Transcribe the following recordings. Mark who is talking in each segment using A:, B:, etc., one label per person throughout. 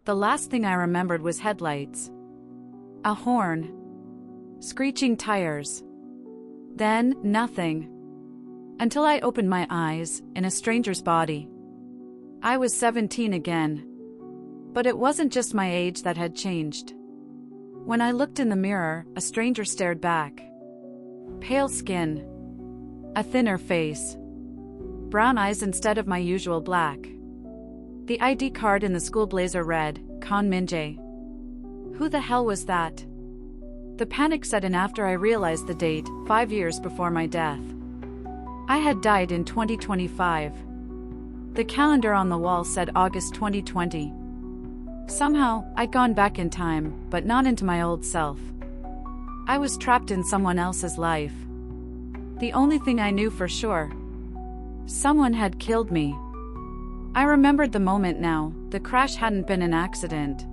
A: The last thing I remembered was headlights. A horn. Screeching tires. Then, nothing. Until I opened my eyes, in a stranger's body. I was 17 again. But it wasn't just my age that had changed. When I looked in the mirror, a stranger stared back. Pale skin. A thinner face. Brown eyes instead of my usual black. The ID card in the school blazer read, Khan Min-jae. Who the hell was that? The panic set in after I realized the date, 5 years before my death. I had died in 2025. The calendar on the wall said August 2020. Somehow, I'd gone back in time, but not into my old self. I was trapped in someone else's life. The only thing I knew for sure. Someone had killed me. I remembered the moment now. The crash hadn't been an accident.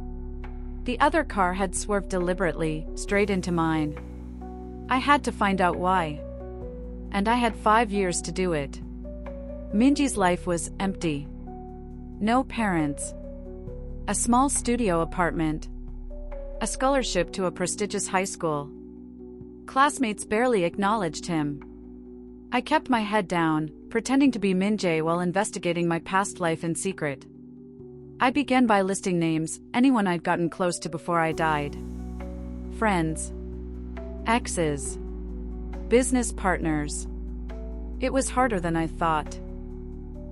A: The other car had swerved deliberately, straight into mine. I had to find out why. And I had 5 years to do it. Minji's life was empty. No parents. A small studio apartment. A scholarship to a prestigious high school. Classmates barely acknowledged him. I kept my head down, pretending to be Min-jae while investigating my past life in secret. I began by listing names, anyone I'd gotten close to before I died. Friends. Exes. Business partners. It was harder than I thought.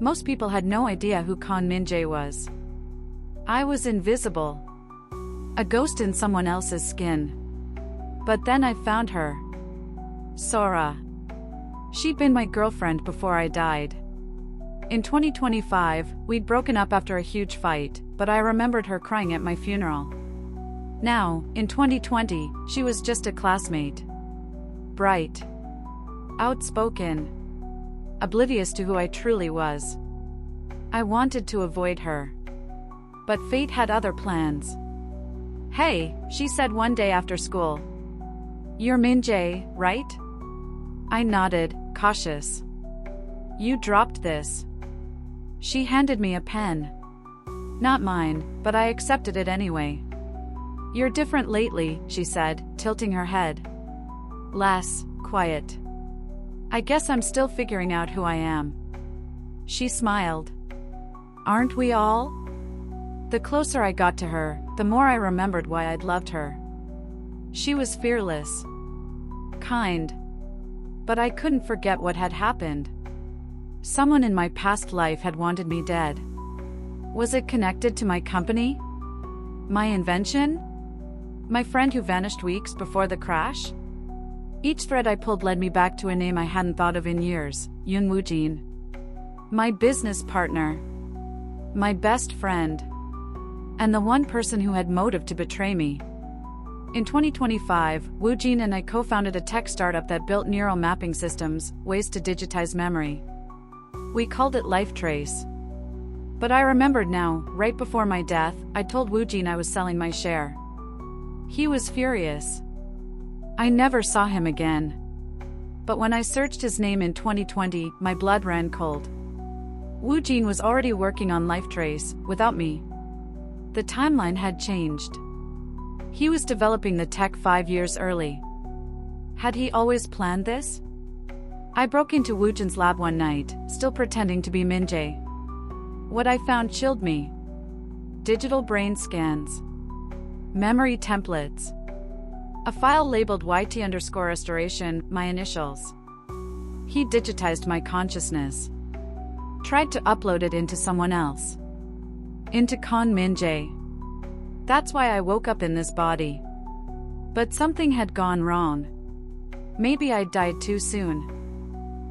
A: Most people had no idea who Khan Min-jae was. I was invisible. A ghost in someone else's skin. But then I found her. Sora. She'd been my girlfriend before I died. In 2025, we'd broken up after a huge fight, but I remembered her crying at my funeral. Now, in 2020, she was just a classmate. Bright. Outspoken. Oblivious to who I truly was. I wanted to avoid her. But fate had other plans. Hey, she said one day after school. You're Min-jae, right? I nodded, cautious. You dropped this. She handed me a pen. Not mine, but I accepted it anyway. You're different lately, she said, tilting her head. Less, quiet. I guess I'm still figuring out who I am. She smiled. Aren't we all? The closer I got to her, the more I remembered why I'd loved her. She was fearless. Kind. But I couldn't forget what had happened. Someone in my past life had wanted me dead. Was it connected to my company? My invention? My friend who vanished weeks before the crash? Each thread I pulled led me back to a name I hadn't thought of in years, Yoon Woo-jin. My business partner. My best friend. And the one person who had motive to betray me. In 2025, Woo-jin and I co-founded a tech startup that built neural mapping systems, ways to digitize memory. We called it LifeTrace. But I remembered now, right before my death, I told Woo-jin I was selling my share. He was furious. I never saw him again. But when I searched his name in 2020, my blood ran cold. Woo-jin was already working on LifeTrace, without me. The timeline had changed. He was developing the tech 5 years early. Had he always planned this? I broke into Woo-jin's lab one night, still pretending to be Min-jae. What I found chilled me. Digital brain scans. Memory templates. A file labeled YT_restoration, my initials. He digitized my consciousness. Tried to upload it into someone else. Into Khan Min-jae. That's why I woke up in this body. But something had gone wrong. Maybe I died too soon.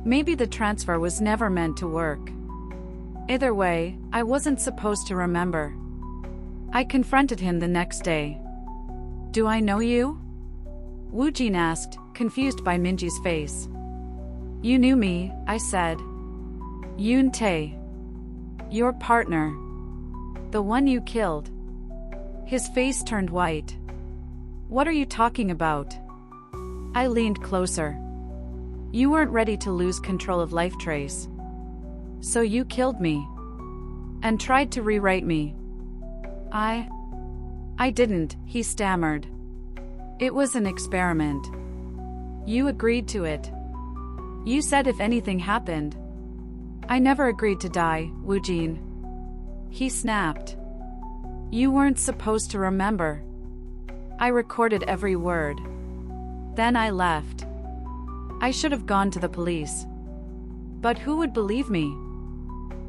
A: Maybe the transfer was never meant to work. Either way, I wasn't supposed to remember. I confronted him the next day. Do I know you? Woo-jin asked, confused by Minji's face. You knew me, I said. Yoon Tae. Your partner. The one you killed. His face turned white. What are you talking about? I leaned closer. You weren't ready to lose control of LifeTrace. So you killed me. And tried to rewrite me. I didn't, he stammered. It was an experiment. You agreed to it. You said if anything happened. I never agreed to die, Woojin. He snapped. You weren't supposed to remember. I recorded every word. Then I left. I should have gone to the police. But who would believe me?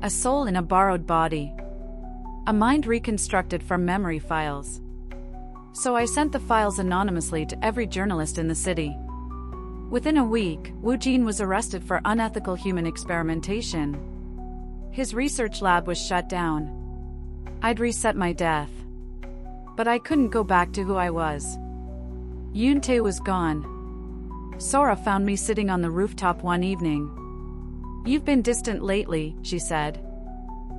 A: A soul in a borrowed body. A mind reconstructed from memory files. So I sent the files anonymously to every journalist in the city. Within a week, Woojin was arrested for unethical human experimentation. His research lab was shut down. I'd reset my death. But I couldn't go back to who I was. Yoontae was gone. Sora found me sitting on the rooftop one evening. You've been distant lately, she said.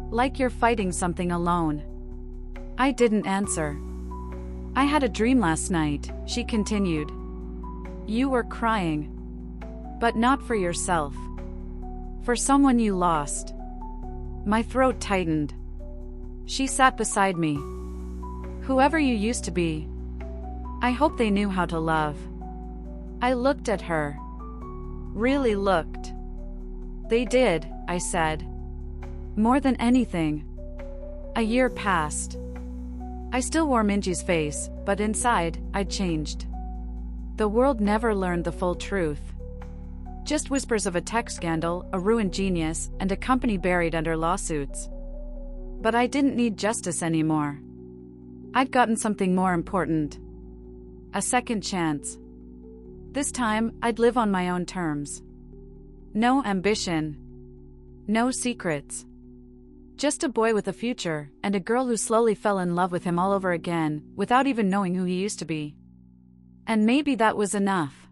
A: Like you're fighting something alone. I didn't answer. I had a dream last night, she continued. You were crying. But not for yourself. For someone you lost. My throat tightened. She sat beside me. Whoever you used to be. I hope they knew how to love. I looked at her. Really looked. They did, I said. More than anything. A year passed. I still wore Minji's face, but inside, I'd changed. The world never learned the full truth. Just whispers of a tech scandal, a ruined genius, and a company buried under lawsuits. But I didn't need justice anymore. I'd gotten something more important. A second chance. This time, I'd live on my own terms. No ambition. No secrets. Just a boy with a future, and a girl who slowly fell in love with him all over again, without even knowing who he used to be. And maybe that was enough.